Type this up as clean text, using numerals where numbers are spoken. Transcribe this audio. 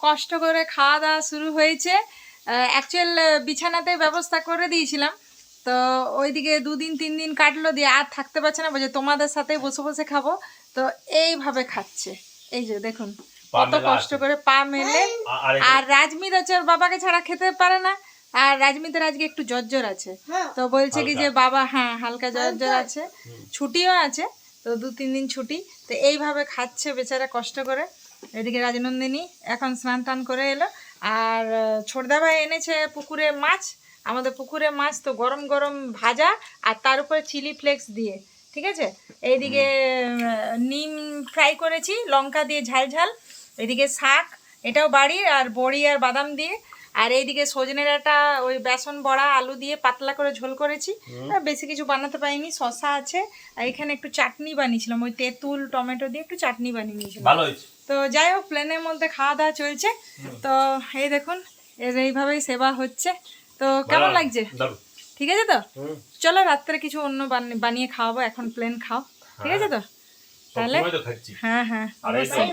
কষ্ট করে খাওয়া দাওয়া শুরু হয়েছে। অ্যাকচুয়াল বিছানাতে ব্যবস্থা করে দিয়েছিলাম, তো ওইদিকে 2 দিন 3 দিন কাটলো, দিয়ে আর থাকতে পারছে না, বলছে তোমাদের সাথে বসে বসে খাবো। তো এইভাবে খাচ্ছে, এই যে দেখুন কত কষ্ট করে পা মেলে। আর রাজমিত হচ্ছে ওর বাবাকে ছাড়া খেতে পারে না, আর রাজমিতের আজকে একটু জ্বর আছে, তো বলছে কি যে বাবা, হ্যাঁ হালকা জ্বর আছে, ছুটিও আছে, তো 2-3 দিন ছুটি। তো এইভাবে খাচ্ছে বেচারা কষ্ট করে। এদিকে রাজনন্দিনী এখন স্নান টান করে এলো, আর ছোটদা ভাই এনেছে পুকুরে মাছ। আমাদের পুকুরে মাছ তো গরম গরম ভাজা, আর তার উপরে চিলি ফ্লেক্স দিয়ে, ঠিক আছে। এইদিকে নিম ফ্রাই করেছি লঙ্কা দিয়ে ঝাল ঝাল। এদিকে শাক, এটাও বাড়ি, আর বড়ি আর বাদাম দিয়ে। আর এইদিকে সজনে ডাঁটা ওই বেসন বড়া আলু দিয়ে পাতলা করে ঝোল করেছি, বেশি কিছু বানাতে পারিনি। শশা আছে, আর এখানে একটু চাটনি বানিয়েছিলাম, ওই তেঁতুল টমেটো দিয়ে একটু চাটনি বানিয়ে নিয়েছিলাম। ভালো হয়েছে। তো যাই হোক, প্লেনের মধ্যে খাওয়া দাওয়া চলছে। তো এই দেখুন এইভাবেই সেবা হচ্ছে। তো কেমন লাগছে? ঠিক আছে তো? চলো রাত্রে কিছু অন্য বানিয়ে খাওয়াবো, এখন প্লেন খাও, ঠিক আছে তো? তাহলে হ্যাঁ অবশ্যই।